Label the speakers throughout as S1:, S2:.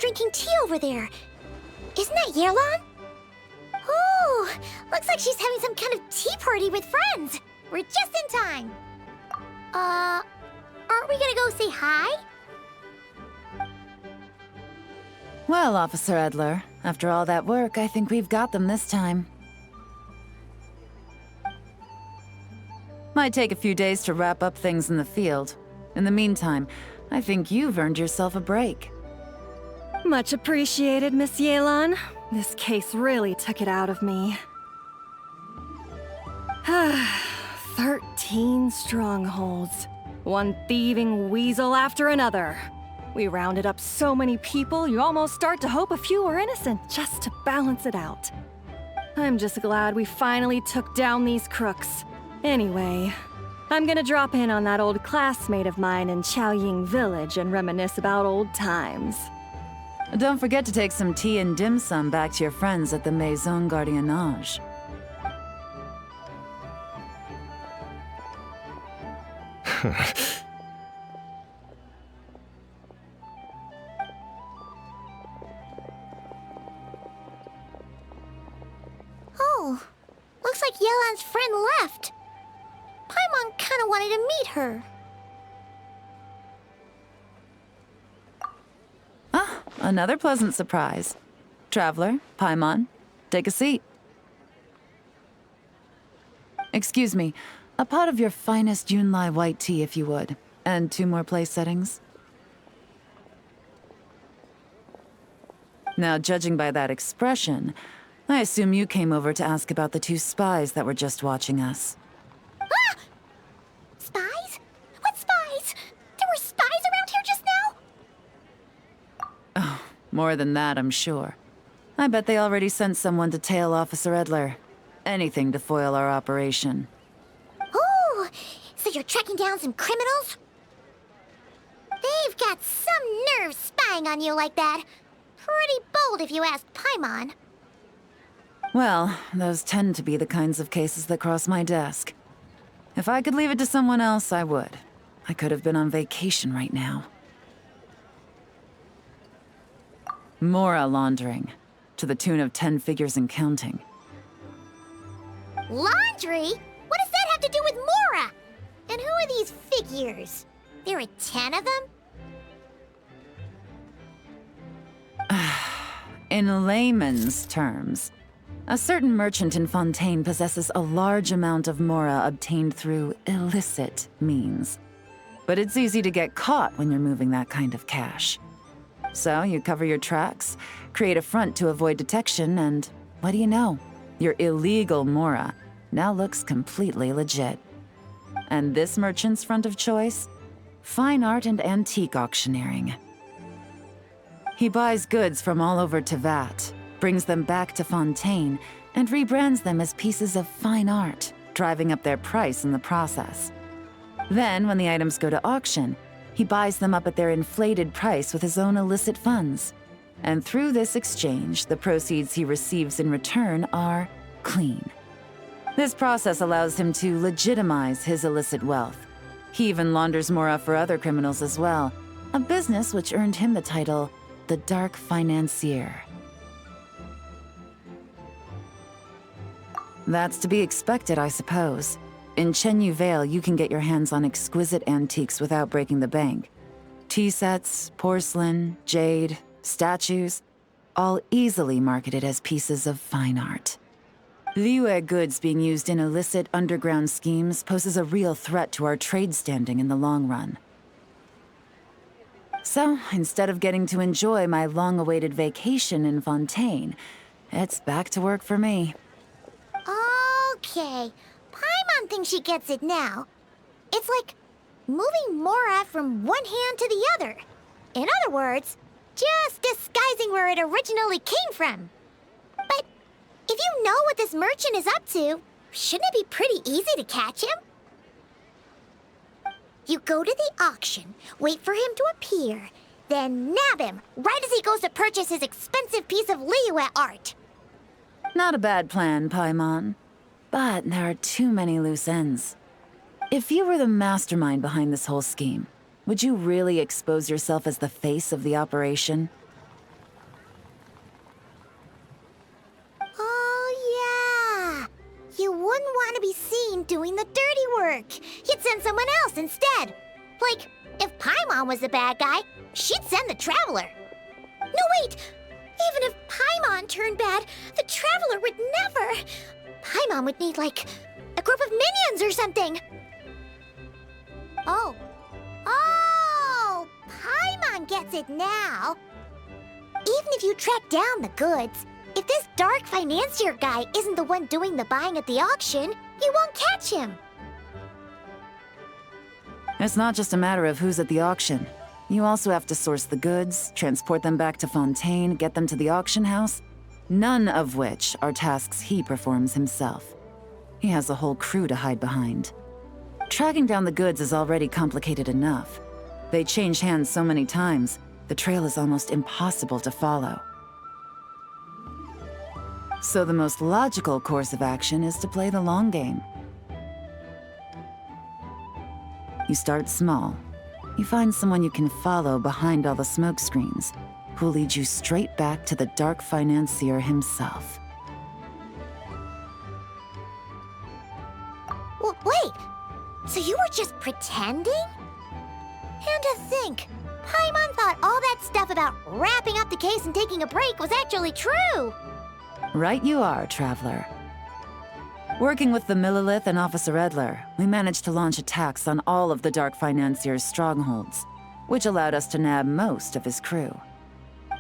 S1: drinking tea over there. Isn't that Yelan? Oh, looks like she's having some kind of tea party with friends. We're just in time. Aren't we gonna go say hi?
S2: Well, Officer Edler, after all that work, I think we've got them this time. Might take a few days to wrap up things in the field. In the meantime, I think you've earned yourself a break.
S3: Much appreciated, Miss Yelan. This case really took it out of me. 13 strongholds. One thieving weasel after another. We rounded up so many people, you almost start to hope a few were innocent, just to balance it out. I'm just glad we finally took down these crooks. Anyway, I'm gonna drop in on that old classmate of mine in Chaoying Village and reminisce about old times.
S2: Don't forget to take some tea and dim sum back to your friends at the Maison Gardiennage.
S1: Oh, looks like Yelan's friend left. Paimon kinda wanted to meet her.
S2: Ah, another pleasant surprise. Traveler, Paimon, take a seat. Excuse me, a pot of your finest Yunlai white tea, if you would. And 2 more place settings. Now, judging by that expression, I assume you came over to ask about the 2 spies that were just watching us.
S1: Ah! Spies? What spies? There were spies around here just now?
S2: Oh, more than that, I'm sure. I bet they already sent someone to tail Officer Edler. Anything to foil our operation.
S1: Oh, so you're tracking down some criminals? They've got some nerve spying on you like that. Pretty bold if you ask Paimon.
S2: Well, those tend to be the kinds of cases that cross my desk. If I could leave it to someone else, I would. I could have been on vacation right now. Mora laundering, to the tune of 10 figures and counting.
S1: Laundry? What does that have to do with Mora? And who are these figures? There are 10 of them?
S2: In layman's terms, a certain merchant in Fontaine possesses a large amount of Mora obtained through illicit means. But it's easy to get caught when you're moving that kind of cash. So you cover your tracks, create a front to avoid detection, and what do you know? Your illegal Mora now looks completely legit. And this merchant's front of choice? Fine art and antique auctioneering. He buys goods from all over Tevat, brings them back to Fontaine, and rebrands them as pieces of fine art, driving up their price in the process. Then, when the items go to auction, he buys them up at their inflated price with his own illicit funds. And through this exchange, the proceeds he receives in return are clean. This process allows him to legitimize his illicit wealth. He even launders Mora for other criminals as well, a business which earned him the title the Dark Financier. That's to be expected, I suppose. In Chenyu Vale, you can get your hands on exquisite antiques without breaking the bank. Tea sets, porcelain, jade, statues, all easily marketed as pieces of fine art. Liyue goods being used in illicit underground schemes poses a real threat to our trade standing in the long run. So, instead of getting to enjoy my long-awaited vacation in Fontaine, it's back to work for me.
S1: Okay, Paimon thinks she gets it now. It's like moving Mora from one hand to the other. In other words, just disguising where it originally came from. But if you know what this merchant is up to, shouldn't it be pretty easy to catch him? You go to the auction, wait for him to appear, then nab him right as he goes to purchase his expensive piece of Liyue art.
S2: Not a bad plan, Paimon. But there are too many loose ends. If you were the mastermind behind this whole scheme, would you really expose yourself as the face of the operation?
S1: send someone else instead. Like, if Paimon was the bad guy, she'd send the Traveler. No, wait! Even if Paimon turned bad, the Traveler would never. Paimon would need, like, a group of minions or something. Oh. Oh! Paimon gets it now. Even if you track down the goods, if this dark financier guy isn't the one doing the buying at the auction, you won't catch him.
S2: It's not just a matter of who's at the auction. You also have to source the goods, transport them back to Fontaine, get them to the auction house, none of which are tasks he performs himself. He has a whole crew to hide behind. Tracking down the goods is already complicated enough. They change hands so many times, the trail is almost impossible to follow. So the most logical course of action is to play the long game. You start small. You find someone you can follow behind all the smoke screens, who'll lead you straight back to the dark financier himself.
S1: Wait, so you were just pretending? And to think, Paimon thought all that stuff about wrapping up the case and taking a break was actually true.
S2: Right you are, Traveler. Working with the Millilith and Officer Edler, we managed to launch attacks on all of the Dark Financier's strongholds, which allowed us to nab most of his crew.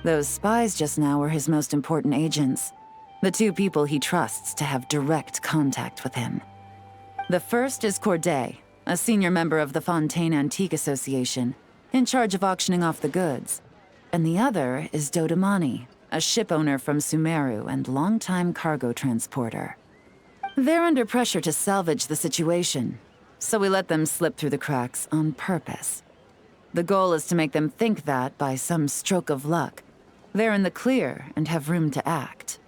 S2: Those spies just now were his most important agents, the two people he trusts to have direct contact with him. The first is Corday, a senior member of the Fontaine Antique Association, in charge of auctioning off the goods. And the other is Dodamani, a ship owner from Sumeru and longtime cargo transporter. They're under pressure to salvage the situation, so we let them slip through the cracks on purpose. The goal is to make them think that, by some stroke of luck, they're in the clear and have room to act.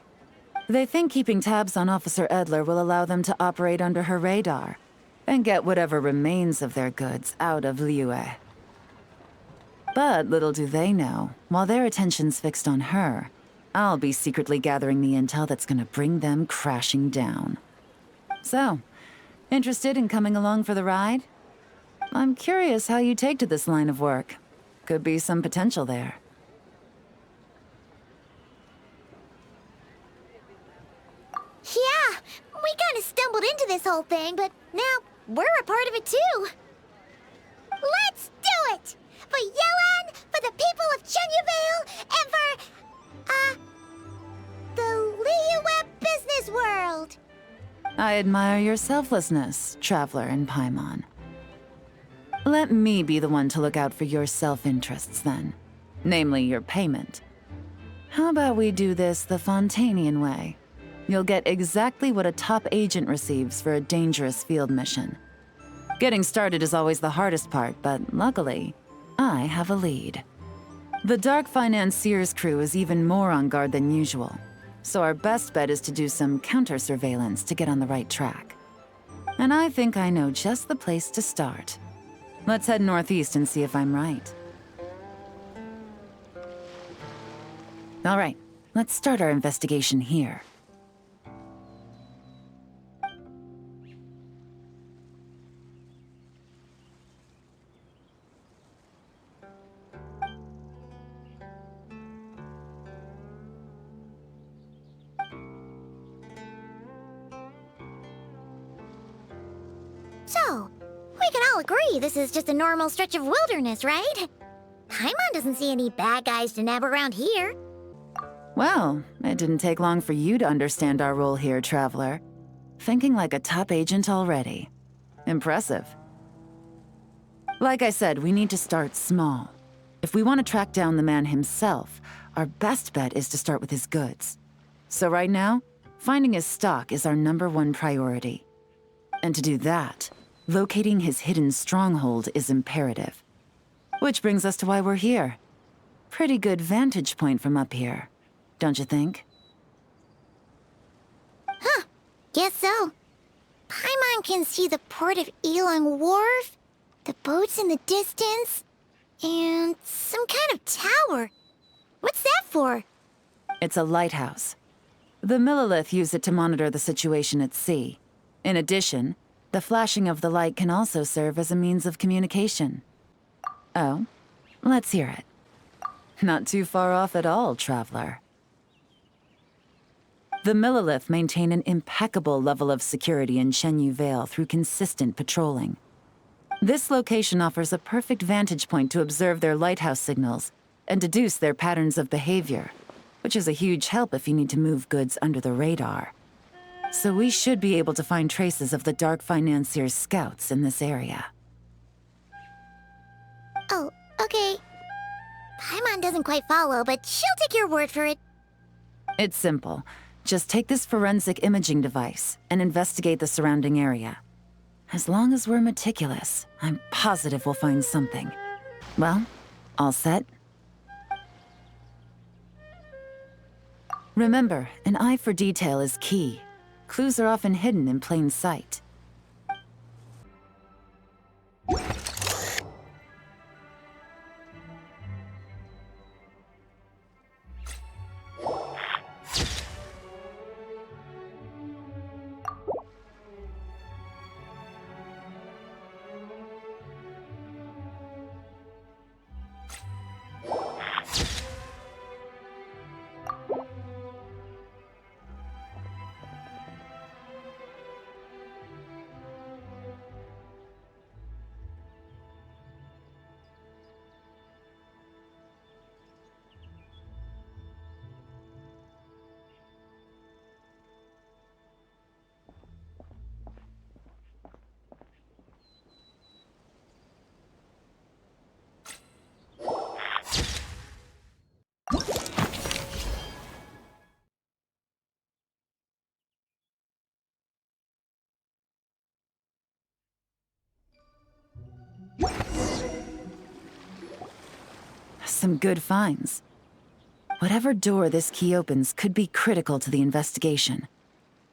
S2: They think keeping tabs on Officer Edler will allow them to operate under her radar and get whatever remains of their goods out of Liyue. But little do they know, while their attention's fixed on her, I'll be secretly gathering the intel that's gonna bring them crashing down. So, interested in coming along for the ride? I'm curious how you take to this line of work. Could be some potential there.
S1: Yeah, we kind of stumbled into this whole thing, but now we're a part of it too. Let's do it! For Yelan, for the people of Chenyavale, and for, the Liyue business world.
S2: I admire your selflessness, Traveler and Paimon. Let me be the one to look out for your self-interests then. Namely, your payment. How about we do this the Fontainian way? You'll get exactly what a top agent receives for a dangerous field mission. Getting started is always the hardest part, but luckily, I have a lead. The Dark Financier's crew is even more on guard than usual, so our best bet is to do some counter-surveillance to get on the right track. And I think I know just the place to start. Let's head northeast and see if I'm right. All right, let's start our investigation here.
S1: So, we can all agree this is just a normal stretch of wilderness, right? Paimon doesn't see any bad guys to nab around here.
S2: Well, it didn't take long for you to understand our role here, Traveler. Thinking like a top agent already. Impressive. Like I said, we need to start small. If we want to track down the man himself, our best bet is to start with his goods. So right now, finding his stock is our #1 priority. And to do that, locating his hidden stronghold is imperative. Which brings us to why we're here. Pretty good vantage point from up here, don't you think?
S1: Huh, guess so. Paimon can see the port of Yelan Wharf, the boats in the distance, and some kind of tower. What's that for?
S2: It's a lighthouse. The Millilith use it to monitor the situation at sea. In addition, The flashing of the light can also serve as a means of communication. Oh, let's hear it. Not too far off at all, traveler. The Millilith maintain an impeccable level of security in Shenyu Vale through consistent patrolling. This location offers a perfect vantage point to observe their lighthouse signals and deduce their patterns of behavior, which is a huge help if you need to move goods under the radar. So we should be able to find traces of the Dark Financier's scouts in this area.
S1: Oh, okay. Paimon doesn't quite follow, but she'll take your word for it.
S2: It's simple. Just take this forensic imaging device and investigate the surrounding area. As long as we're meticulous, I'm positive we'll find something. Well, all set? Remember, an eye for detail is key. Clues are often hidden in plain sight. Some good finds. Whatever door this key opens could be critical to the investigation.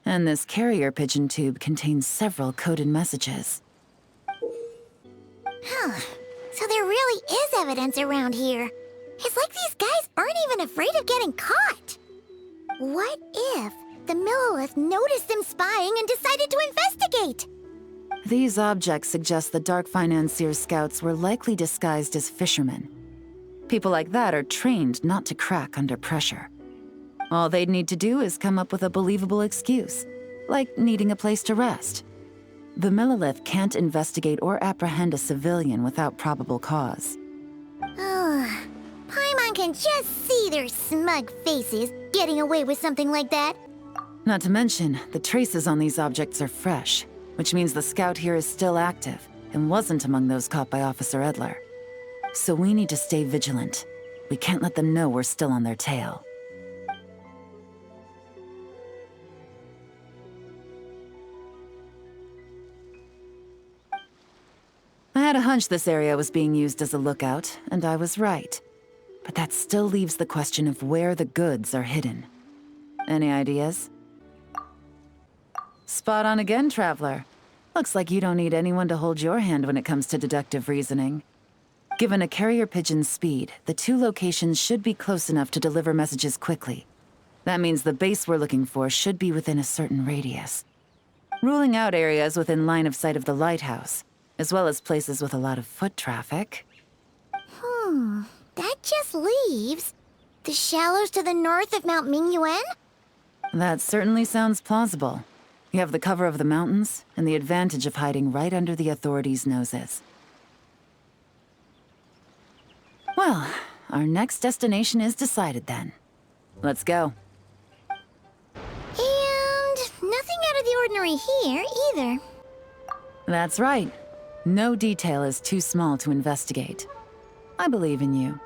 S2: And this carrier pigeon tube contains several coded messages.
S1: Huh. So there really is evidence around here. It's like these guys aren't even afraid of getting caught. What if the Millilith noticed them spying and decided to investigate?
S2: These objects suggest the Dark Financier's scouts were likely disguised as fishermen. People like that are trained not to crack under pressure. All they'd need to do is come up with a believable excuse, like needing a place to rest. The Millilith can't investigate or apprehend a civilian without probable cause.
S1: Ugh. Paimon can just see their smug faces getting away with something like that.
S2: Not to mention, the traces on these objects are fresh, which means the scout here is still active and wasn't among those caught by Officer Edler. So we need to stay vigilant. We can't let them know we're still on their tail. I had a hunch this area was being used as a lookout, and I was right. But that still leaves the question of where the goods are hidden. Any ideas? Spot on again, Traveler. Looks like you don't need anyone to hold your hand when it comes to deductive reasoning. Given a carrier pigeon's speed, the two locations should be close enough to deliver messages quickly. That means the base we're looking for should be within a certain radius. Ruling out areas within line of sight of the lighthouse, as well as places with a lot of foot traffic.
S1: That just leaves the shallows to the north of Mount Mingyuan?
S2: That certainly sounds plausible. You have the cover of the mountains, and the advantage of hiding right under the authorities' noses. Well, our next destination is decided then. Let's go.
S1: And nothing out of the ordinary here, either.
S2: That's right. No detail is too small to investigate. I believe in you.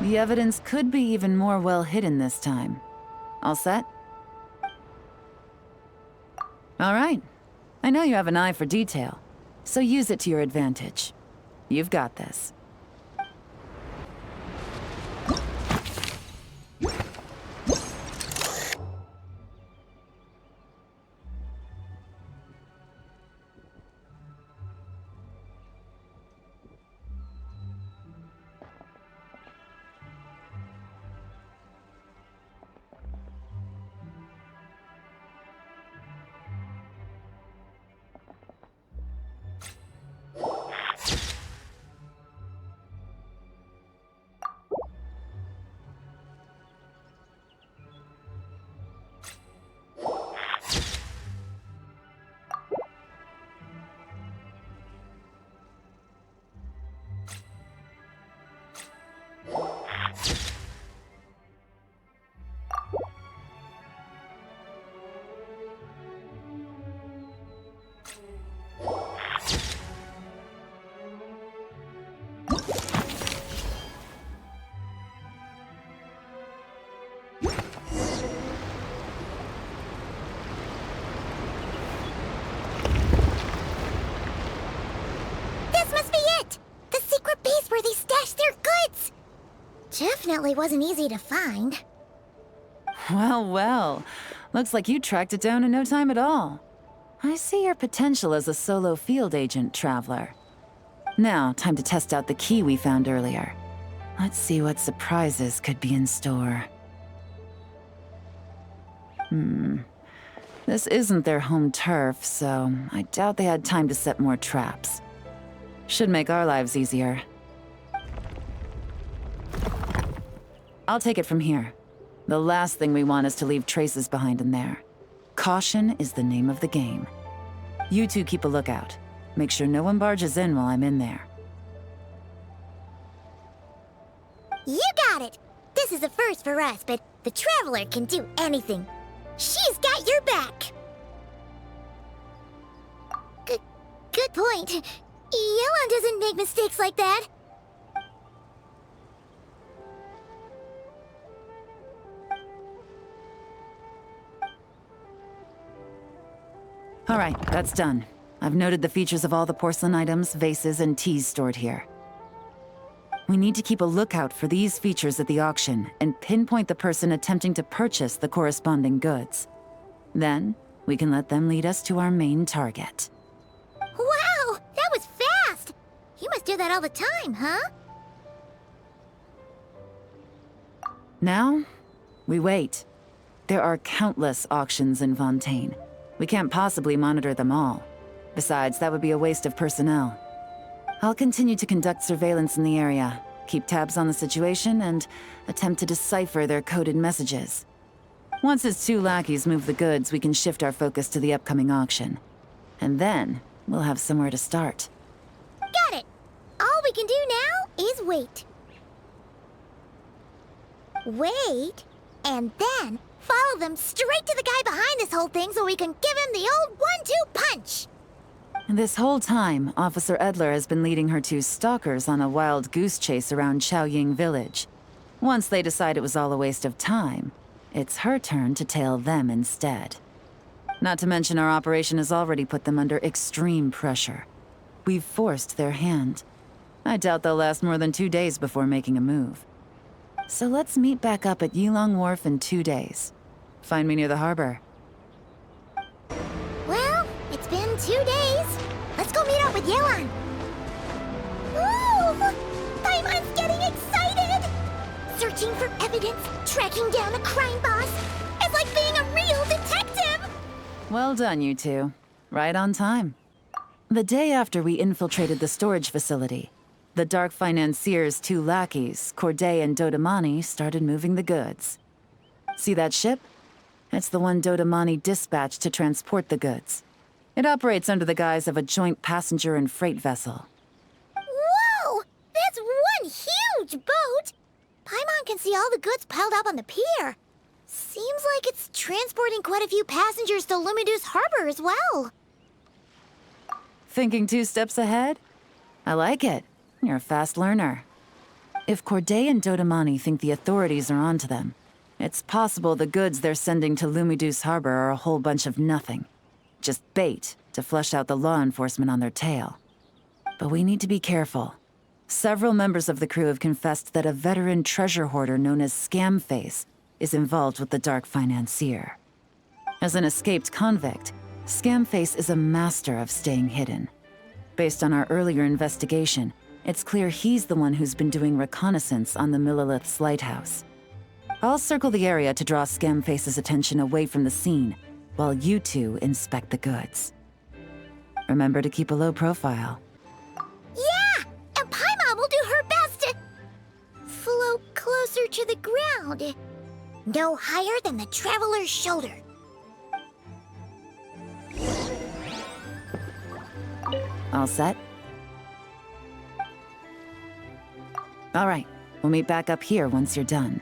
S2: The evidence could be even more well hidden this time. All set? All right. I know you have an eye for detail, so use it to your advantage. You've got this.
S1: definitely wasn't easy to find.
S2: Well, well. Looks like you tracked it down in no time at all. I see your potential as a solo field agent, Traveler. Now, time to test out the key we found earlier. Let's see what surprises could be in store. This isn't their home turf, so I doubt they had time to set more traps. Should make our lives easier. I'll take it from here. The last thing we want is to leave traces behind in there. Caution is the name of the game. You two keep a lookout. Make sure no one barges in while I'm in there.
S1: You got it! This is a first for us, but the Traveler can do anything. She's got your back! Good point. Yelan doesn't make mistakes like that.
S2: All right, that's done. I've noted the features of all the porcelain items, vases, and teas stored here. We need to keep a lookout for these features at the auction and pinpoint the person attempting to purchase the corresponding goods. Then, we can let them lead us to our main target.
S1: Wow, that was fast! You must do that all the time, huh?
S2: Now, we wait. There are countless auctions in Fontaine. We can't possibly monitor them all. Besides, that would be a waste of personnel. I'll continue to conduct surveillance in the area, keep tabs on the situation, and attempt to decipher their coded messages. Once his two lackeys move the goods, we can shift our focus to the upcoming auction. And then, we'll have somewhere to start.
S1: Got it! All we can do now is wait. Wait, and then follow them straight to the guy behind this whole thing so we can give him the old 1-2 punch!
S2: This whole time, Officer Edler has been leading her two stalkers on a wild goose chase around Chaoying Village. Once they decide it was all a waste of time, it's her turn to tail them instead. Not to mention our operation has already put them under extreme pressure. We've forced their hand. I doubt they'll last more than 2 days before making a move. So let's meet back up at Yelan Wharf in 2 days. Find me near the harbor.
S1: Well, it's been 2 days. Let's go meet up with Yelan. Ooh! Paimon's getting excited! Searching for evidence, tracking down a crime boss. It's like being a real detective!
S2: Well done, you two. Right on time. The day after we infiltrated the storage facility, the Dark Financier's two lackeys, Corday and Dodamani, started moving the goods. See that ship? It's the one Dodamani dispatched to transport the goods. It operates under the guise of a joint passenger and freight vessel.
S1: Whoa! That's one huge boat! Paimon can see all the goods piled up on the pier. Seems like it's transporting quite a few passengers to Lumidu's harbor as well.
S2: Thinking 2 steps ahead? I like it. You're a fast learner. If Corday and Dodamani think the authorities are onto them, it's possible the goods they're sending to Lumidu's harbor are a whole bunch of nothing. Just bait to flush out the law enforcement on their tail. But we need to be careful. Several members of the crew have confessed that a veteran treasure hoarder known as Scamface is involved with the Dark Financier. As an escaped convict, Scamface is a master of staying hidden. Based on our earlier investigation, it's clear he's the one who's been doing reconnaissance on the Millilith's lighthouse. I'll circle the area to draw Scamface's attention away from the scene, while you two inspect the goods. Remember to keep a low profile.
S1: Yeah! And Paimon will do her best to float closer to the ground. No higher than the Traveler's shoulder.
S2: All set? All right, we'll meet back up here once you're done.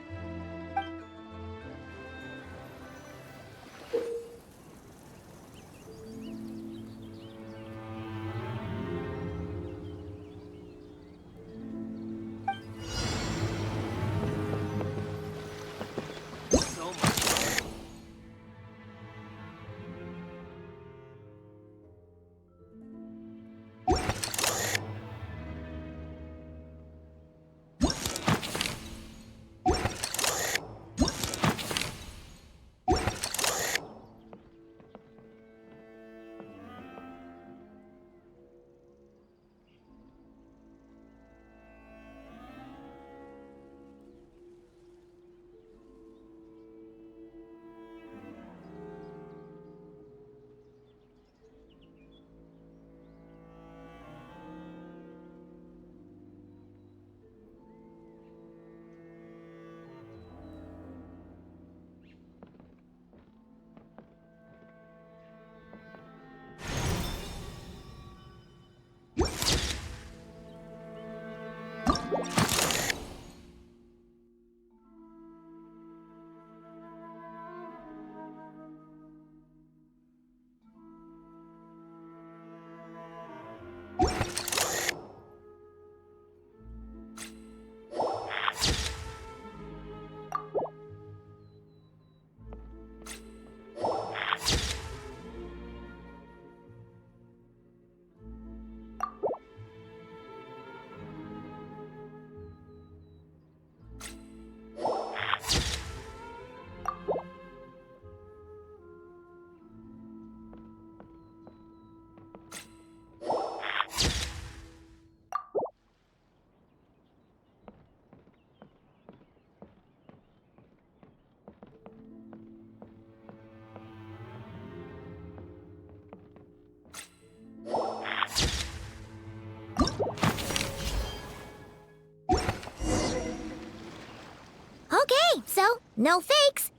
S1: No fakes.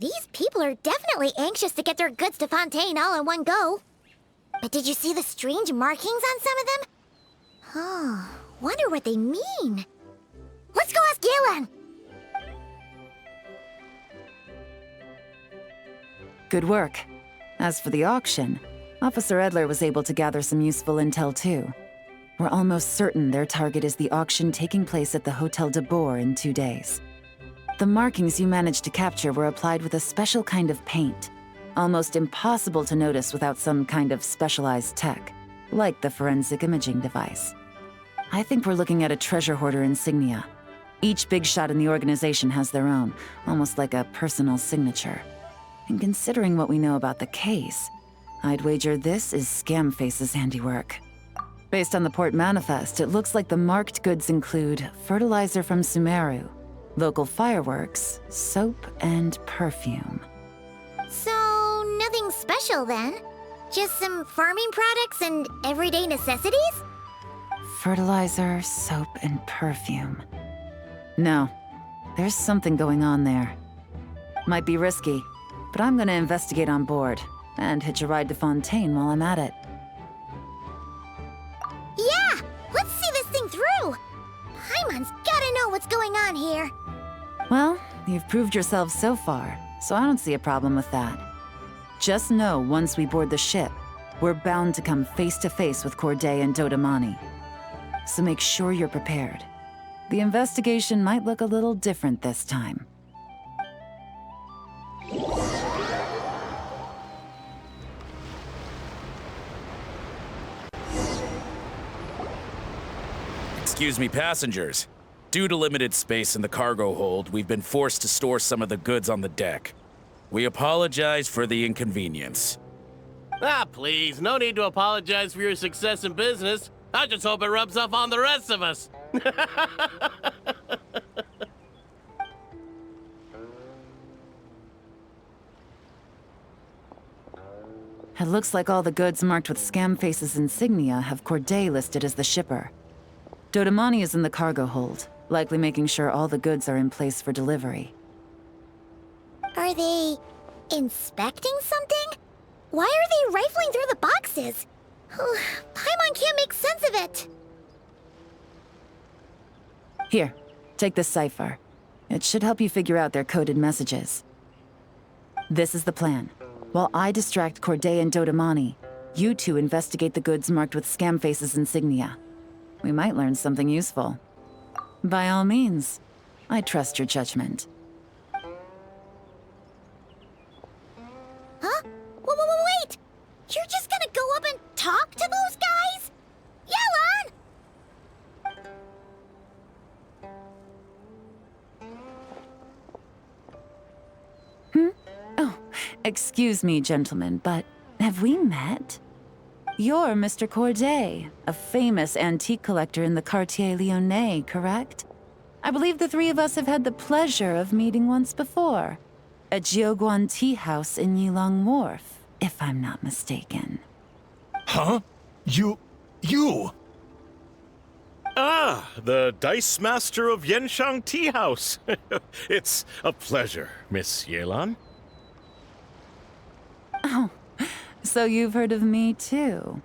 S1: These people are definitely anxious to get their goods to Fontaine all in one go. But did you see the strange markings on some of them? Oh, wonder what they mean. Let's go ask Yelan!
S2: Good work. As for the auction, Officer Edler was able to gather some useful intel too. We're almost certain their target is the auction taking place at the Hotel de Boer in 2 days. The markings you managed to capture were applied with a special kind of paint, almost impossible to notice without some kind of specialized tech, like the forensic imaging device. I think we're looking at a treasure hoarder insignia. Each big shot in the organization has their own, almost like a personal signature. And considering what we know about the case, I'd wager this is Scamface's handiwork. Based on the port manifest, it looks like the marked goods include fertilizer from Sumeru, local fireworks, soap, and perfume.
S1: So, nothing special then? Just some farming products and everyday necessities?
S2: Fertilizer, soap, and perfume. No, there's something going on there. Might be risky, but I'm gonna investigate on board and hitch a ride to Fontaine while I'm at it.
S1: Yeah! Let's see this thing through! Paimon's gotta know what's going on here.
S2: Well, you've proved yourself so far, so I don't see a problem with that. Just know once we board the ship, we're bound to come face to face with Corday and Dodamani. So make sure you're prepared. The investigation might look a little different this time.
S4: Excuse me, passengers. Due to limited space in the cargo hold, we've been forced to store some of the goods on the deck. We apologize for the inconvenience.
S5: Ah, please, no need to apologize for your success in business. I just hope it rubs off on the rest of us.
S2: It looks like all the goods marked with Scamface's insignia have Corday listed as the shipper. Dodamani is in the cargo hold, likely making sure all the goods are in place for delivery.
S1: Are they inspecting something? Why are they rifling through the boxes? Paimon can't make sense of it.
S2: Here, take this cipher. It should help you figure out their coded messages. This is the plan. While I distract Corday and Dodamani, you two investigate the goods marked with Scamface's insignia. We might learn something useful. By all means, I trust your judgment.
S1: Huh? Wait! You're just gonna go up and talk to those guys? Yelan!
S2: Oh, excuse me, gentlemen, but have we met? You're Mr. Corday, a famous antique collector in the Quartier Lyonnais, correct? I believe the three of us have had the pleasure of meeting once before. At Jiuguan Tea House in Yilong Wharf, if I'm not mistaken.
S6: Huh? You...
S7: Ah, the Dice Master of Yenshang Tea House. It's a pleasure, Miss Yelan.
S2: Oh, so you've heard of me too?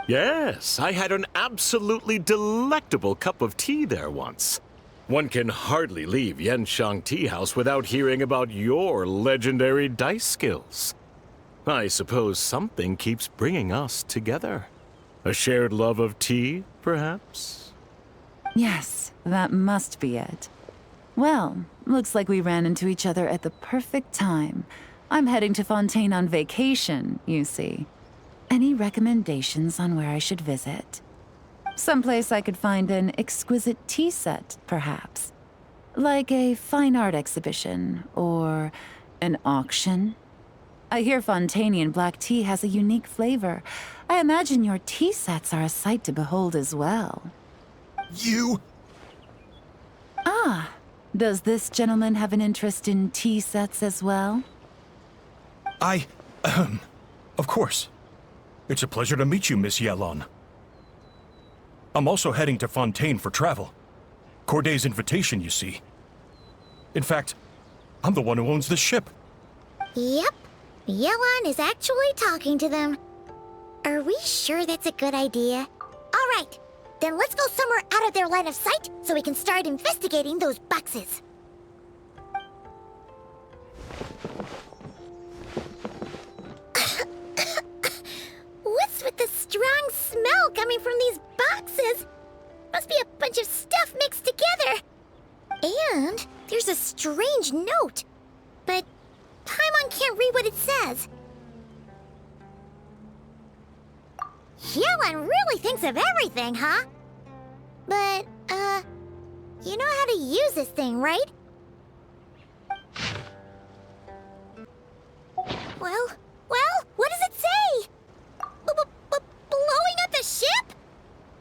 S7: Yes, I had an absolutely delectable cup of tea there once. One can hardly leave Yenshang Tea House without hearing about your legendary dice skills. I suppose something keeps bringing us together. A shared love of tea, perhaps?
S2: Yes, that must be it. Well, looks like we ran into each other at the perfect time. I'm heading to Fontaine on vacation, you see. Any recommendations on where I should visit? Someplace I could find an exquisite tea set, perhaps. Like a fine art exhibition, or an auction. I hear Fontainian black tea has a unique flavor. I imagine your tea sets are a sight to behold as well.
S6: You...
S2: Ah, does this gentleman have an interest in tea sets as well?
S6: Of course. It's a pleasure to meet you, Miss Yelan. I'm also heading to Fontaine for travel. Corday's invitation, you see. In fact, I'm the one who owns the ship.
S1: Yep. Yelan is actually talking to them. Are we sure that's a good idea? All right. Then let's go somewhere out of their line of sight so we can start investigating those boxes. What's with the strong smell coming from these boxes? Must be a bunch of stuff mixed together. And there's a strange note. But Paimon can't read what it says. Yelan really thinks of everything, huh? But, you know how to use this thing, right? Well, what does it say? Blowing up the ship?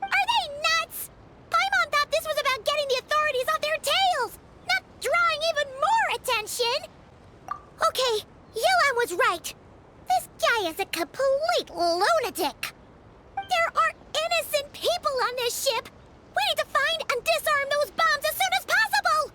S1: Are they nuts? Paimon thought this was about getting the authorities off their tails, not drawing even more attention. Okay, Yelan was right. This guy is a complete lunatic. There are innocent people on this ship. We need to find and disarm those bombs as soon as possible!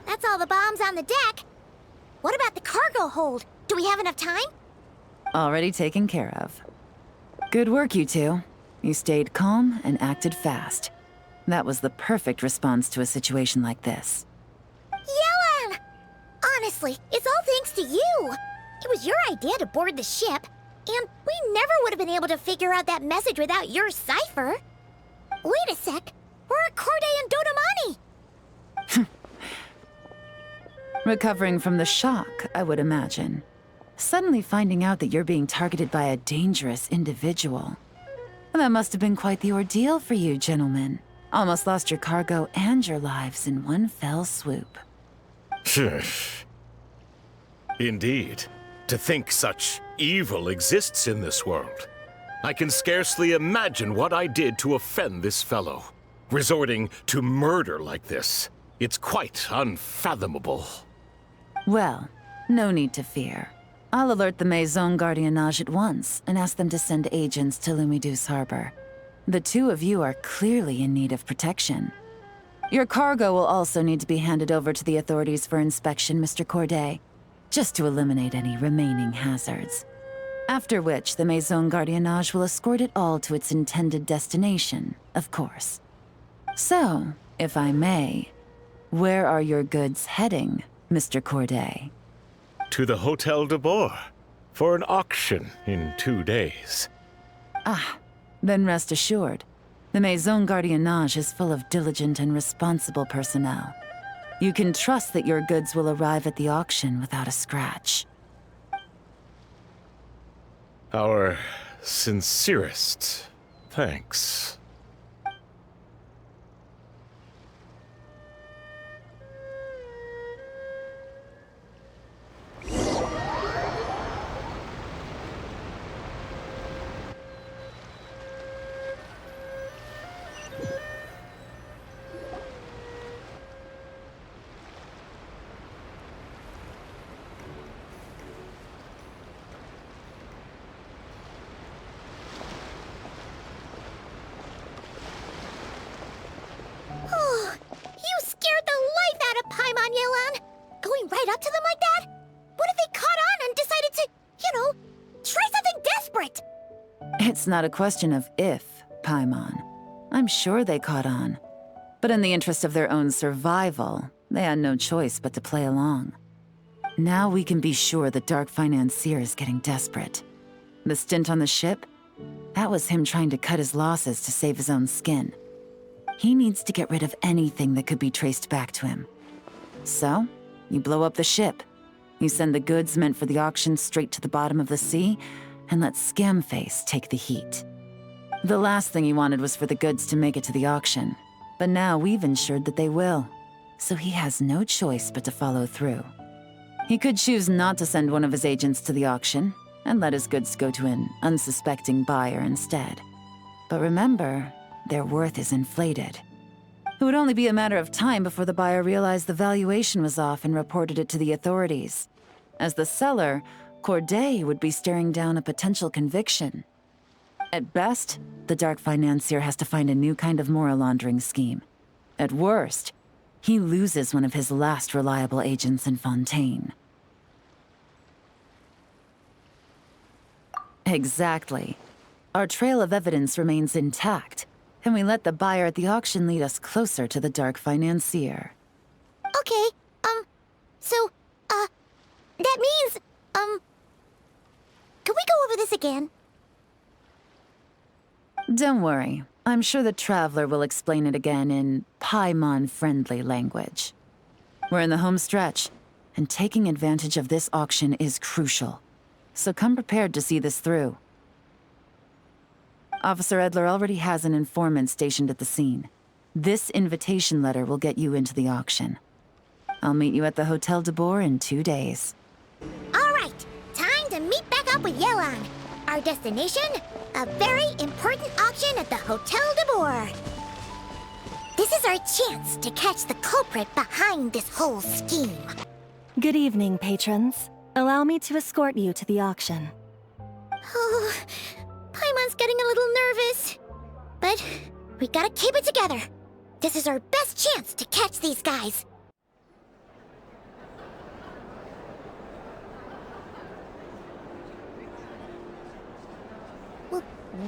S1: That's all the bombs on the deck. What about the cargo hold? Do we have enough time?
S2: Already taken care of. Good work, you two. You stayed calm and acted fast. That was the perfect response to a situation like this.
S1: Yelan! Honestly, it's all thanks to you. It was your idea to board the ship, and we never would have been able to figure out that message without your cipher. Wait a sec. We're at Corday and Dodamani.
S2: Recovering from the shock, I would imagine. Suddenly finding out that you're being targeted by a dangerous individual. That must have been quite the ordeal for you, gentlemen. Almost lost your cargo and your lives in one fell swoop.
S7: Indeed. To think such evil exists in this world. I can scarcely imagine what I did to offend this fellow. Resorting to murder like this. It's quite unfathomable.
S2: Well, no need to fear. I'll alert the Maison Gardiennage at once and ask them to send agents to Lumidus Harbor. The two of you are clearly in need of protection. Your cargo will also need to be handed over to the authorities for inspection, Mr. Corday, just to eliminate any remaining hazards. After which, the Maison Gardiennage will escort it all to its intended destination, of course. So, if I may, where are your goods heading, Mr. Corday?
S7: To the Hotel de Boer, for an auction in 2 days.
S2: Ah, then rest assured. The Maison Gardiennage is full of diligent and responsible personnel. You can trust that your goods will arrive at the auction without a scratch.
S7: Our sincerest thanks.
S2: It's not a question of if, Paimon. I'm sure they caught on. But in the interest of their own survival, they had no choice but to play along. Now we can be sure the Dark Financier is getting desperate. The stint on the ship? That was him trying to cut his losses to save his own skin. He needs to get rid of anything that could be traced back to him. So, you blow up the ship. You send the goods meant for the auction straight to the bottom of the sea, and let Scamface take the heat. The last thing he wanted was for the goods to make it to the auction, but now we've ensured that they will, so he has no choice but to follow through. He could choose not to send one of his agents to the auction, and let his goods go to an unsuspecting buyer instead. But remember, their worth is inflated. It would only be a matter of time before the buyer realized the valuation was off and reported it to the authorities. As the seller, Corday would be staring down a potential conviction. At best, the Dark Financier has to find a new kind of mora laundering scheme. At worst, he loses one of his last reliable agents in Fontaine. Exactly. Our trail of evidence remains intact, and we let the buyer at the auction lead us closer to the Dark Financier.
S1: Okay, that means, can we go over this again?
S2: Don't worry. I'm sure the Traveler will explain it again in Paimon-friendly language. We're in the home stretch, and taking advantage of this auction is crucial. So come prepared to see this through. Officer Edler already has an informant stationed at the scene. This invitation letter will get you into the auction. I'll meet you at the Hotel de Boer in 2 days.
S1: All right, time to meet back up with Yelan. Our destination, a very important auction at the Hotel de Boer. This is our chance to catch the culprit behind this whole scheme.
S3: Good evening, patrons. Allow me to escort you to the auction.
S1: Oh, Paimon's getting a little nervous. But we gotta keep it together. This is our best chance to catch these guys.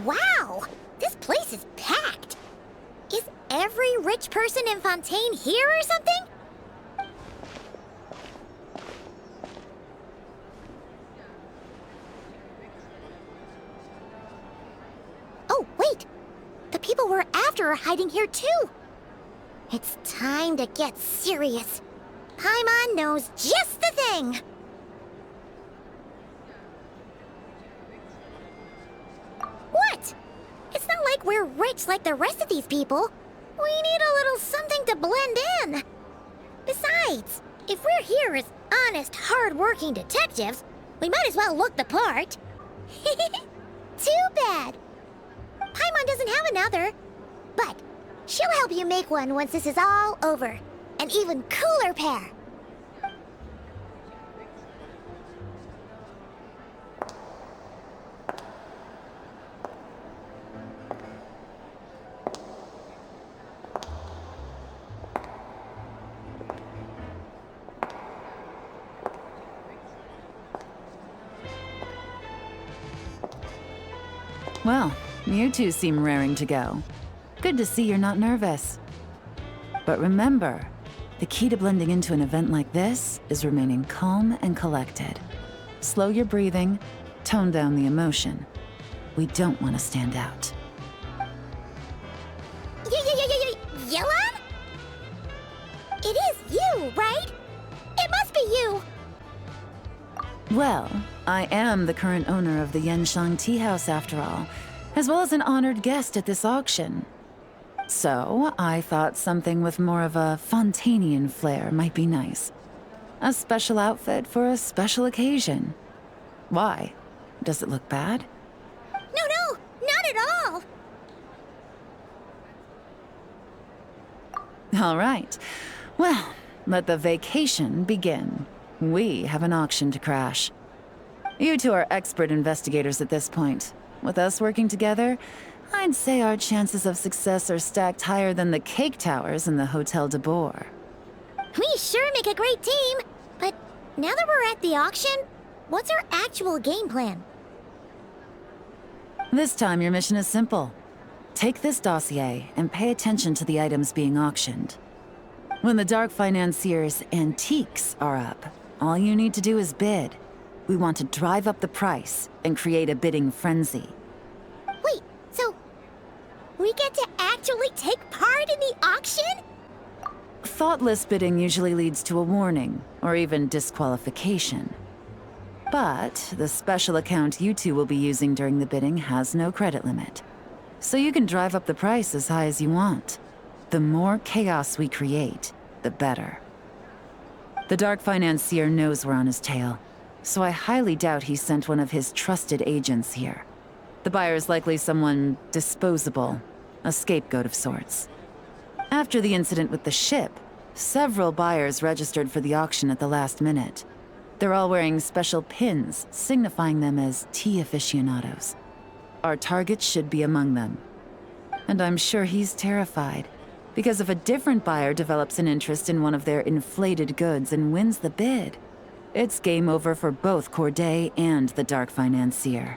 S1: Wow! This place is packed! Is every rich person in Fontaine here or something? Oh, wait! The people we're after are hiding here too! It's time to get serious. Paimon knows just the thing! What? It's not like we're rich like the rest of these people. We need a little something to blend in. Besides, if we're here as honest, hard-working detectives, we might as well look the part. Too bad. Paimon doesn't have another. But she'll help you make one once this is all over. An even cooler pair.
S2: Well, you two seem raring to go. Good to see you're not nervous. But remember, the key to blending into an event like this is remaining calm and collected. Slow your breathing, tone down the emotion. We don't want to stand out.
S1: Yelan? It is you, right? It must be you!
S2: Well, I am the current owner of the Genshin Tea House after all, as well as an honored guest at this auction. So, I thought something with more of a Fontainian flair might be nice. A special outfit for a special occasion. Why? Does it look bad?
S1: No, not at all!
S2: All right. Well, let the vacation begin. We have an auction to crash. You two are expert investigators at this point. With us working together, I'd say our chances of success are stacked higher than the cake towers in the Hotel de Boer.
S1: We sure make a great team, but now that we're at the auction, what's our actual game plan?
S2: This time your mission is simple. Take this dossier and pay attention to the items being auctioned. When the Dark Financier's antiques are up, all you need to do is bid. We want to drive up the price and create a bidding frenzy.
S1: Wait, so we get to actually take part in the auction?
S2: Thoughtless bidding usually leads to a warning, or even disqualification. But the special account you two will be using during the bidding has no credit limit. So you can drive up the price as high as you want. The more chaos we create, the better. The Dark Financier knows we're on his tail, so I highly doubt he sent one of his trusted agents here. The buyer's likely someone disposable, a scapegoat of sorts. After the incident with the ship, several buyers registered for the auction at the last minute. They're all wearing special pins, signifying them as tea aficionados. Our target should be among them. And I'm sure he's terrified, because if a different buyer develops an interest in one of their inflated goods and wins the bid, it's game over for both Corday and the Dark Financier.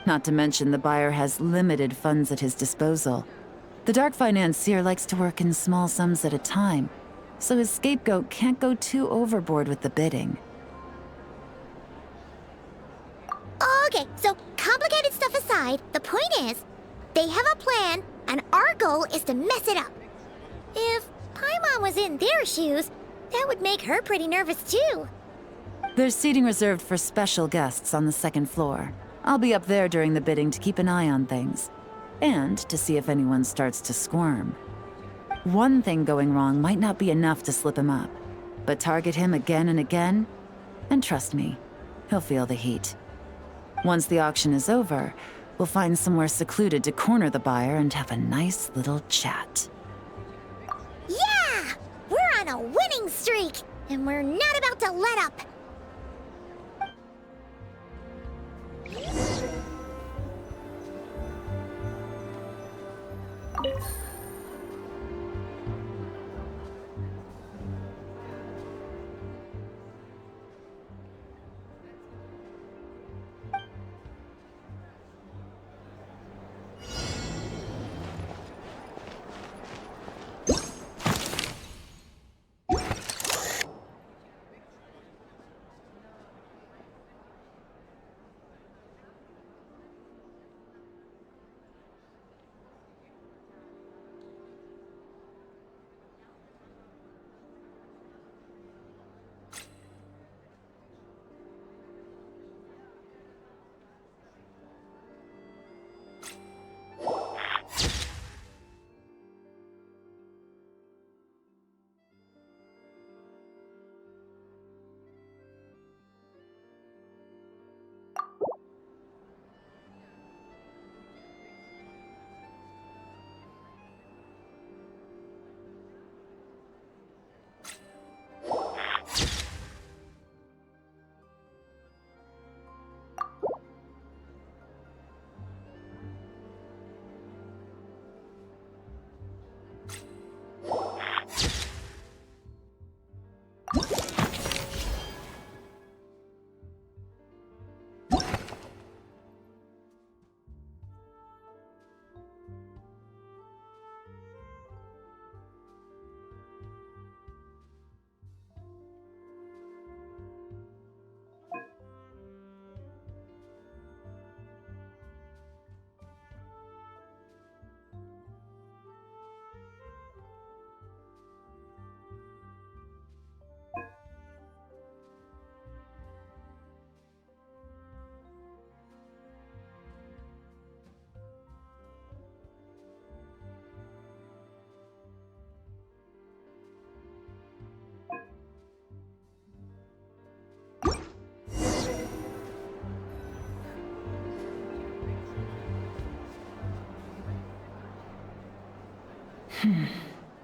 S2: Not to mention the buyer has limited funds at his disposal. The Dark Financier likes to work in small sums at a time, so his scapegoat can't go too overboard with the bidding.
S1: Okay, so complicated stuff aside, the point is, they have a plan, and our goal is to mess it up. If Paimon was in their shoes, that would make her pretty nervous too.
S2: There's seating reserved for special guests on the second floor. I'll be up there during the bidding to keep an eye on things, and to see if anyone starts to squirm. One thing going wrong might not be enough to slip him up, but target him again and again, and trust me, he'll feel the heat. Once the auction is over, we'll find somewhere secluded to corner the buyer and have a nice little chat.
S1: Yeah! We're on a winning streak, and we're not about to let up.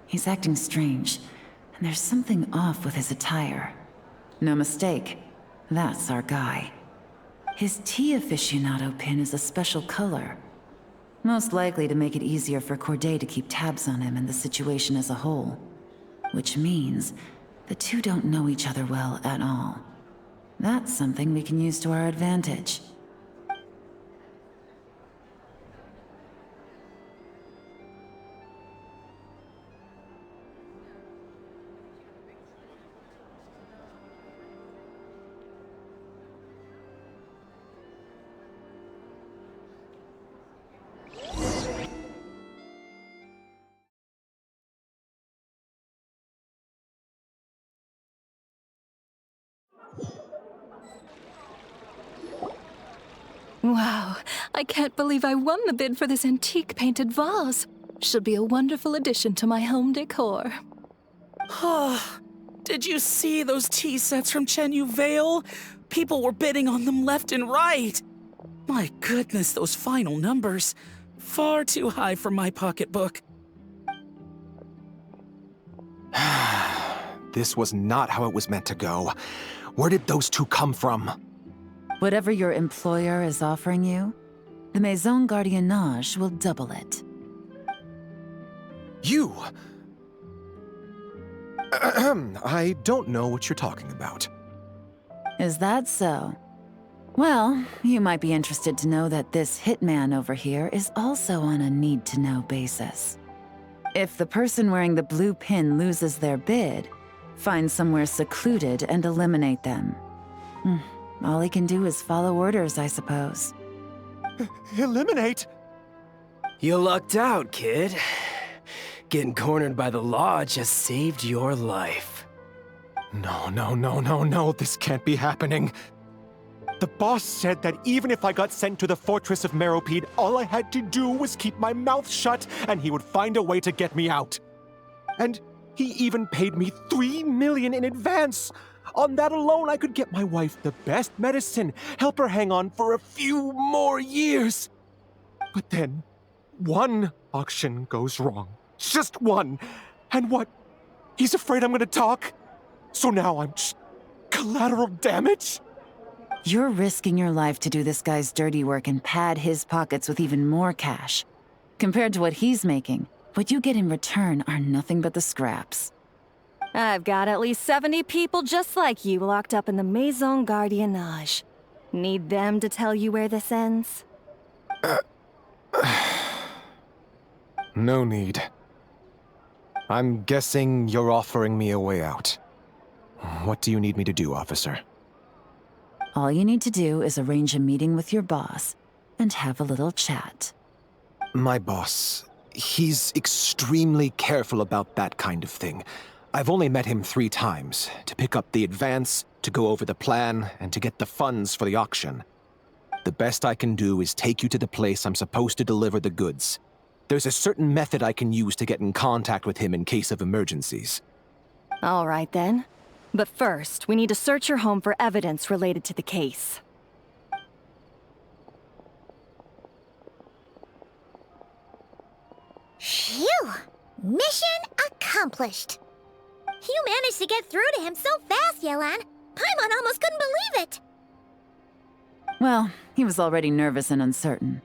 S2: He's acting strange, and there's something off with his attire. No mistake, that's our guy. His tea aficionado pin is a special color. Most likely to make it easier for Corday to keep tabs on him and the situation as a whole. Which means the two don't know each other well at all. That's something we can use to our advantage.
S3: Wow, I can't believe I won the bid for this antique painted vase. She'll be a wonderful addition to my home decor.
S4: Oh, did you see those tea sets from Chenyu Vale? People were bidding on them left and right. My goodness, those final numbers. Far too high for my pocketbook.
S8: This was not how it was meant to go. Where did those two come from?
S2: Whatever your employer is offering you, the Maison Gardiennage will double it.
S8: You! I don't know what you're talking about.
S2: Is that so? Well, you might be interested to know that this hitman over here is also on a need-to-know basis. If the person wearing the blue pin loses their bid, find somewhere secluded and eliminate them. All he can do is follow orders, I suppose.
S8: Eliminate?
S9: You lucked out, kid. Getting cornered by the law just saved your life.
S8: No, this can't be happening. The boss said that even if I got sent to the Fortress of Meropide, all I had to do was keep my mouth shut and he would find a way to get me out. And he even paid me $3 million in advance. On that alone, I could get my wife the best medicine, help her hang on for a few more years. But then, one auction goes wrong. Just one. And what? He's afraid I'm gonna talk? So now I'm just collateral damage?
S2: You're risking your life to do this guy's dirty work and pad his pockets with even more cash. Compared to what he's making, what you get in return are nothing but the scraps.
S3: I've got at least 70 people just like you locked up in the Maison Gardiennage. Need them to tell you where this ends?
S8: No need. I'm guessing you're offering me a way out. What do you need me to do, officer?
S2: All you need to do is arrange a meeting with your boss and have a little chat.
S8: My boss, he's extremely careful about that kind of thing. I've only met him 3 times, to pick up the advance, to go over the plan, and to get the funds for the auction. The best I can do is take you to the place I'm supposed to deliver the goods. There's a certain method I can use to get in contact with him in case of emergencies.
S3: All right then. But first, we need to search your home for evidence related to the case.
S1: Phew! Mission accomplished. You managed to get through to him so fast, Yelan. Paimon almost couldn't believe it.
S2: Well, he was already nervous and uncertain.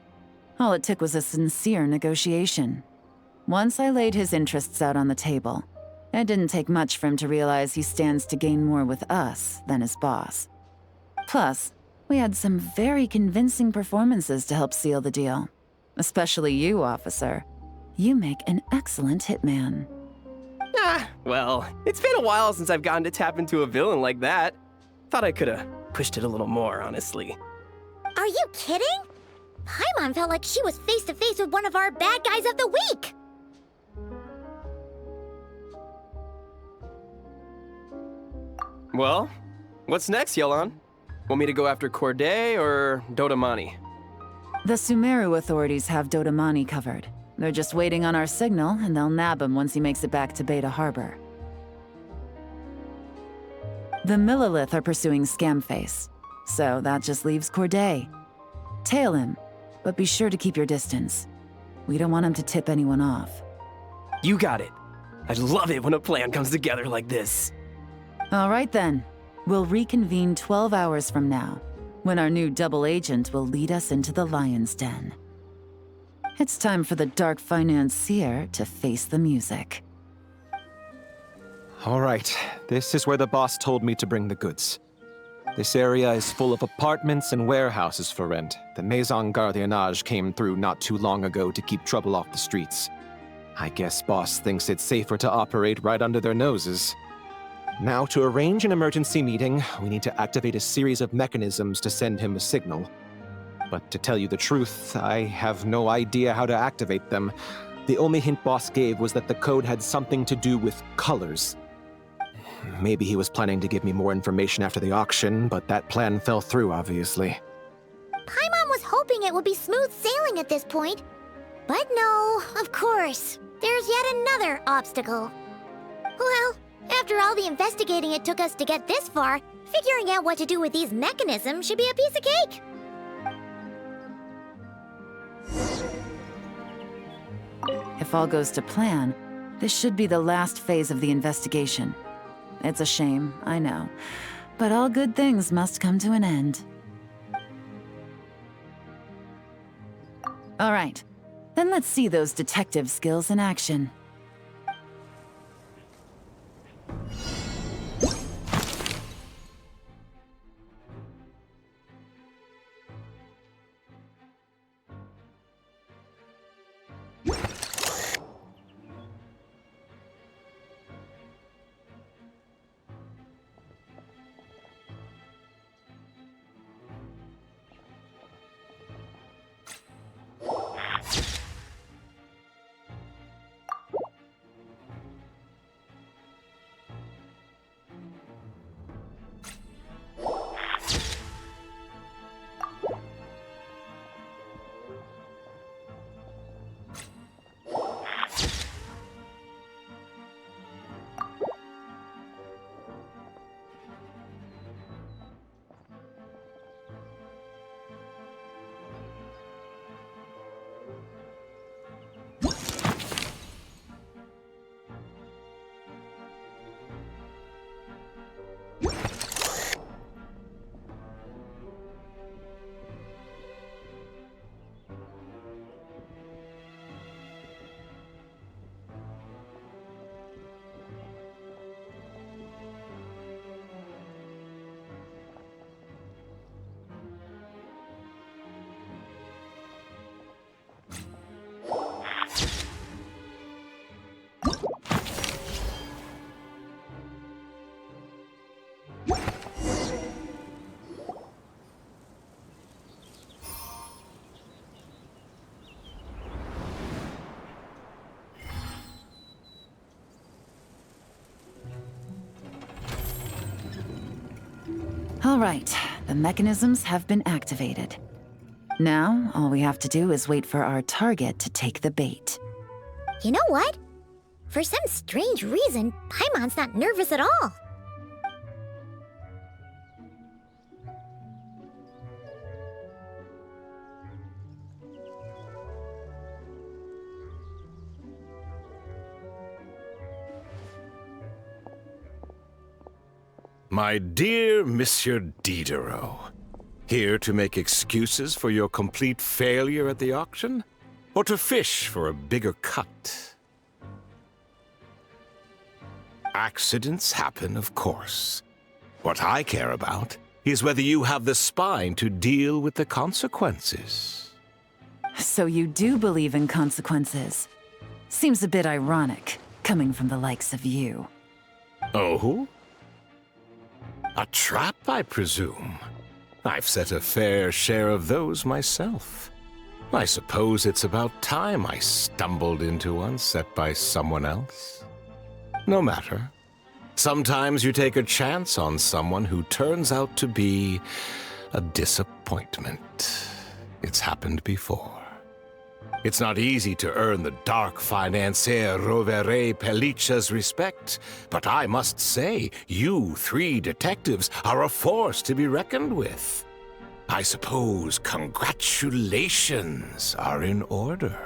S2: All it took was a sincere negotiation. Once I laid his interests out on the table, it didn't take much for him to realize he stands to gain more with us than his boss. Plus, we had some very convincing performances to help seal the deal. Especially you, officer. You make an excellent hitman.
S9: Well, it's been a while since I've gotten to tap into a villain like that. Thought I could've pushed it a little more, honestly.
S1: Are you kidding? Paimon felt like she was face to face with one of our bad guys of the week.
S9: Well, what's next, Yelan? Want me to go after Corday or Dodamani?
S2: The Sumeru authorities have Dodamani covered. They're just waiting on our signal, and they'll nab him once he makes it back to Beta Harbor. The Millilith are pursuing Scamface, so that just leaves Corday. Tail him, but be sure to keep your distance. We don't want him to tip anyone off.
S9: You got it. I love it when a plan comes together like this.
S2: All right then. We'll reconvene 12 hours from now, when our new double agent will lead us into the Lion's Den. It's time for the dark financier to face the music.
S8: All right, this is where the boss told me to bring the goods. This area is full of apartments and warehouses for rent. The Maison Gardiennage came through not too long ago to keep trouble off the streets. I guess boss thinks it's safer to operate right under their noses. Now, to arrange an emergency meeting, we need to activate a series of mechanisms to send him a signal. But to tell you the truth, I have no idea how to activate them. The only hint boss gave was that the code had something to do with colors. Maybe he was planning to give me more information after the auction, but that plan fell through, obviously.
S1: Paimon was it would be smooth sailing at this point. But no, of course. There's yet another obstacle. Well, after all the investigating it took us to get this far, figuring out what to do with these mechanisms should be a piece of cake.
S2: If all goes to plan, this should be the last phase of the investigation. It's a shame, I know. But all good things must come to an end. All right. Then let's see those detective skills in action. All right, the mechanisms have been activated. Now, all we have to do is wait for our target to take the bait.
S1: You know what? For some strange reason, Paimon's not nervous at all.
S7: My dear Monsieur Diderot, here to make excuses for your complete failure at the auction? Or to fish for a bigger cut? Accidents happen, of course. What I care about is whether you have the spine to deal with the consequences.
S2: So you do believe in consequences. Seems a bit ironic, coming from the likes of you.
S7: Oh? A trap, I presume. I've set a fair share of those myself. I suppose it's about time I stumbled into one set by someone else. No matter. Sometimes you take a chance on someone who turns out to be a disappointment. It's happened before. It's not easy to earn the dark financier Rovere Pelliccia's respect, but I must say, you three detectives are a force to be reckoned with. I suppose congratulations are in order.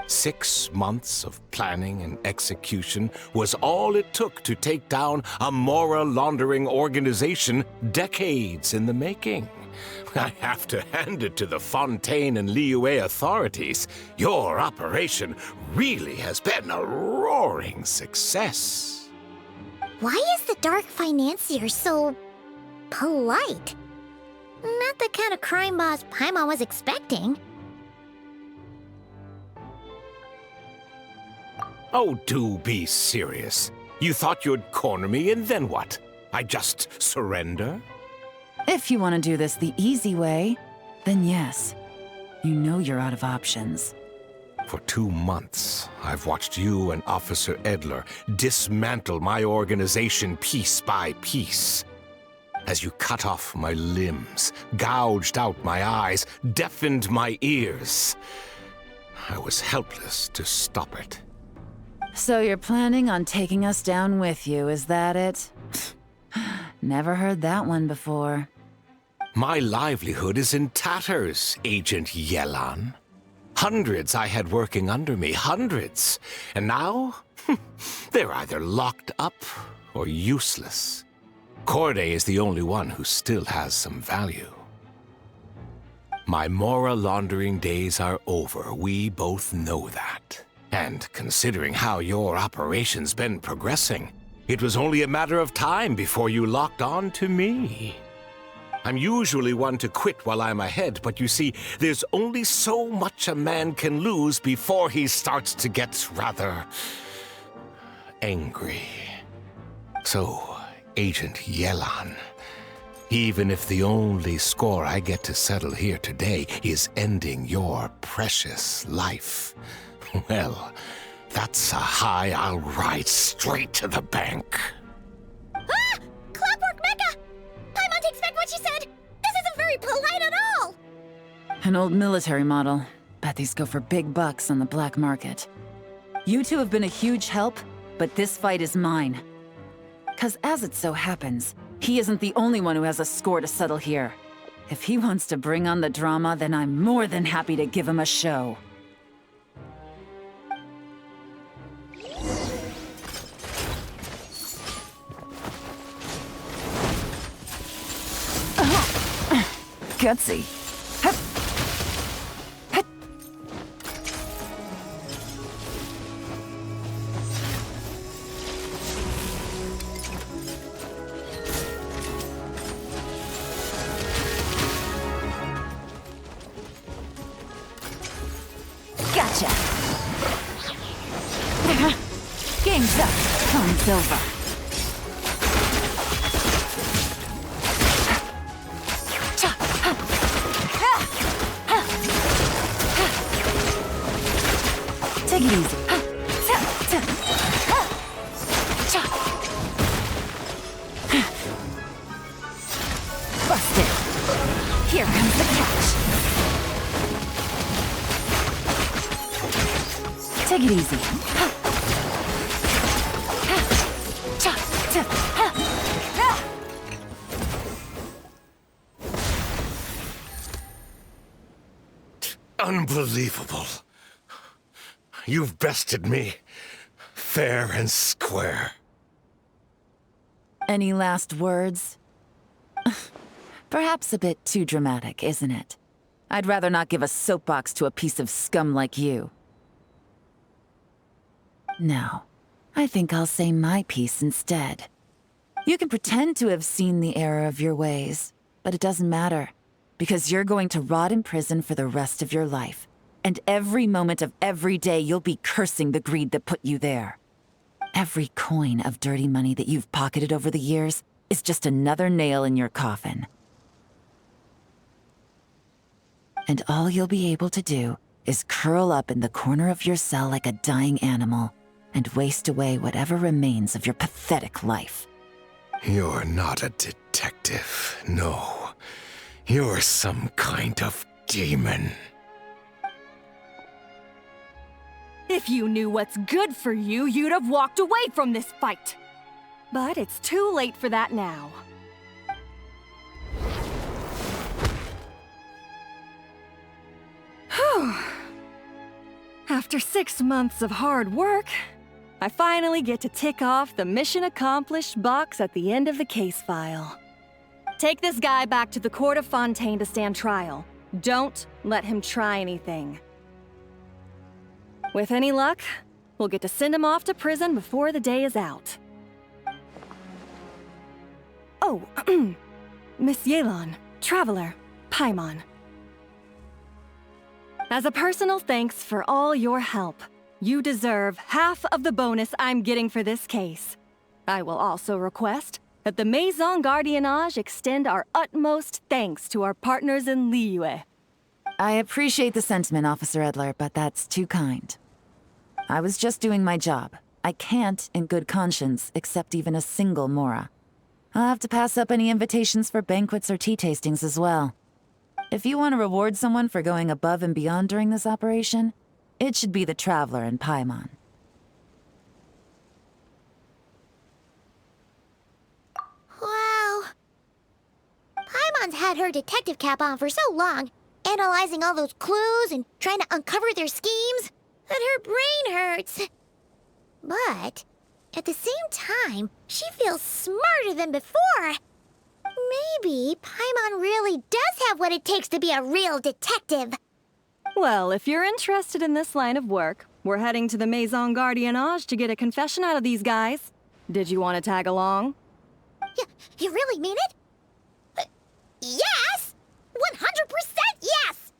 S7: 6 months of planning and execution was all it took to take down a Mora laundering organization decades in the making. I have to hand it to the Fontaine and Liyue authorities. Your operation really has been a roaring success.
S1: Why is the Dark Financier so polite? Not the kind of crime boss Paimon was expecting.
S7: Oh, do be serious. You thought you'd corner me and then what? I just surrender?
S2: If you want to do this the easy way, then yes. You know you're out of options.
S7: For 2 months, I've watched you and Officer Edler dismantle my organization piece by piece. as you cut off my limbs, gouged out my eyes, deafened my ears. I was helpless to stop it.
S2: So you're planning on taking us down with you, is that it? Never heard that one before.
S7: My livelihood is in tatters, Agent Yelan. Hundreds I had working under me, hundreds. And now, they're either locked up or useless. Corday is the only one who still has some value. My Mora laundering days are over, we both know that. And considering how your operation's been progressing, it was only a matter of time before you locked on to me. I'm usually one to quit while I'm ahead, but you see, there's only so much a man can lose before he starts to get rather angry. So, Agent Yelan, even if the only score I get to settle here today is ending your precious life, well, that's a high I'll ride straight to the bank.
S1: Ah! Clockwork Mecha! Paimon takes back what she said! This isn't very polite at all!
S2: An old military model. Bet these go for big bucks on the black market. You two have been a huge help, but this fight is mine. 'Cause as it so happens, he isn't the only one who has a score to settle here. If he wants to bring on the drama, then I'm more than happy to give him a show. Gutsy. Hup. Hup. Gotcha. Game's up. Fun's over. Take it easy. Busted. Here comes the catch. Take it easy.
S7: Unbelievable. You've bested me, fair and square.
S2: Any last words? Perhaps a bit too dramatic, isn't it? I'd rather not give a soapbox to a piece of scum like you. No, I think I'll say my piece instead. You can pretend to have seen the error of your ways, but it doesn't matter, because you're going to rot in prison for the rest of your life. And every moment of every day, you'll be cursing the greed that put you there. Every coin of dirty money that you've pocketed over the years is just another nail in your coffin. And all you'll be able to do is curl up in the corner of your cell like a dying animal and waste away whatever remains of your pathetic life.
S7: You're not a detective, no. You're some kind of demon.
S3: If you knew what's good for you, you'd have walked away from this fight. But it's too late for that now. Whew. After 6 months of hard work, I finally get to tick off the mission accomplished box at the end of the case file. Take this guy back to the court of Fontaine to stand trial. Don't let him try anything. With any luck, we'll get to send him off to prison before the day is out. Oh, Miss Yelan, Traveler, Paimon. As a personal thanks for all your help, you deserve half of the bonus I'm getting for this case. I will also request that the Maison Gardiennage extend our utmost thanks to our partners in Liyue.
S2: I appreciate the sentiment, Officer Edler, but that's too kind. I was just doing my job. I can't, in good conscience, accept even a single Mora. I'll have to pass up any invitations for banquets or tea tastings as well. If you want to reward someone for going above and beyond during this operation, it should be the Traveler in Paimon.
S1: Wow. Paimon's had her detective cap on for so long, analyzing all those clues and trying to uncover their schemes, that her brain hurts. But at the same time, she feels smarter than before. Maybe Paimon really does have what it takes to be a real detective.
S3: Well, if you're interested in this line of work, we're heading to the Maison Gardiennage to get a confession out of these guys. Did you want to tag along?
S1: You really mean it? Yes! 100% yes!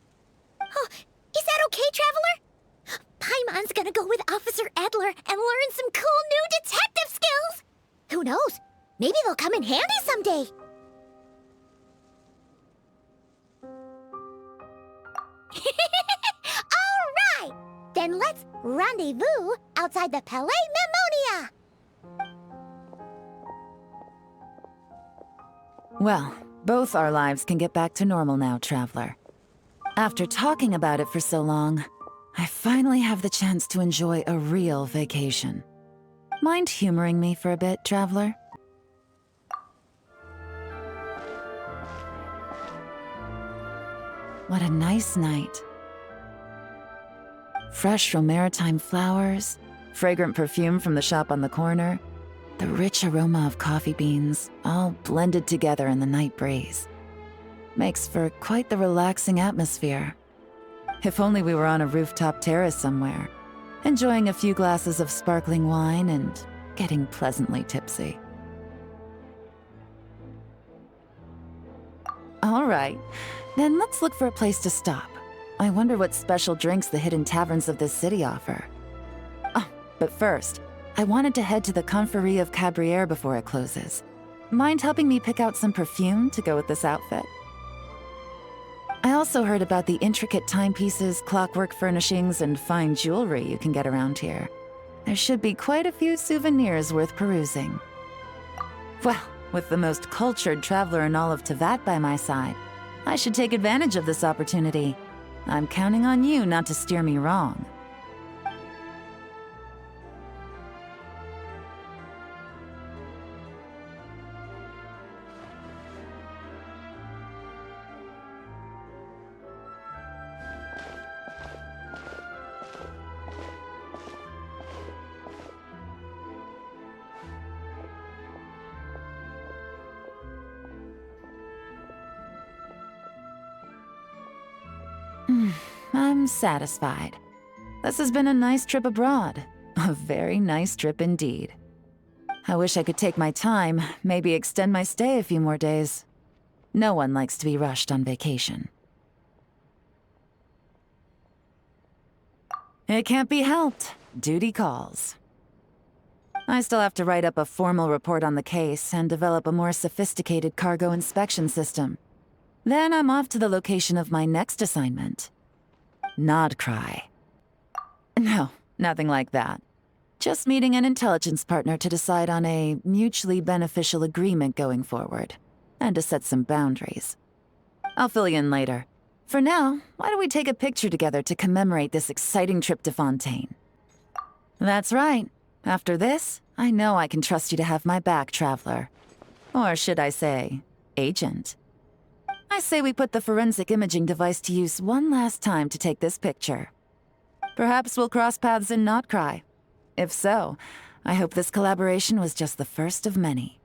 S1: Oh, is that okay, Traveler? Paimon's gonna go with Officer Adler and learn some cool new detective skills! Who knows? Maybe they'll come in handy someday. All right! Then let's rendezvous outside the Palais Memonia!
S2: Well, both our lives can get back to normal now, Traveler. After talking about it for so long, I finally have the chance to enjoy a real vacation. Mind humoring me for a bit, Traveler? What a nice night. Fresh from maritime flowers, fragrant perfume from the shop on the corner, the rich aroma of coffee beans, all blended together in the night breeze. Makes for quite the relaxing atmosphere. If only we were on a rooftop terrace somewhere, enjoying a few glasses of sparkling wine and getting pleasantly tipsy. All right, then let's look for a place to stop. I wonder what special drinks the hidden taverns of this city offer. Oh, but first, I wanted to head to the Confrérie of Cabrières before it closes. Mind helping me pick out some perfume to go with this outfit? I also heard about the intricate timepieces, clockwork furnishings, and fine jewelry you can get around here. There should be quite a few souvenirs worth perusing. Well, with the most cultured traveler in all of Tevat by my side, I should take advantage of this opportunity. I'm counting on you not to steer me wrong. I'm satisfied. This has been a nice trip abroad. A very nice trip indeed. I wish I could take my time, maybe extend my stay a few more days. No one likes to be rushed on vacation. It can't be helped. Duty calls. I still have to write up a formal report on the case and develop a more sophisticated cargo inspection system. Then I'm off to the location of my next assignment. Nodcry. No, nothing like that. Just meeting an intelligence partner to decide on a mutually beneficial agreement going forward, and to set some boundaries. I'll fill you in later. For now, why don't we take a picture together to commemorate this exciting trip to Fontaine? That's right. After this, I know I can trust you to have my back, Traveler. Or should I say, Agent. I say we put the forensic imaging device to use one last time to take this picture. Perhaps we'll cross paths in Nodcry. If so, I hope this collaboration was just the first of many.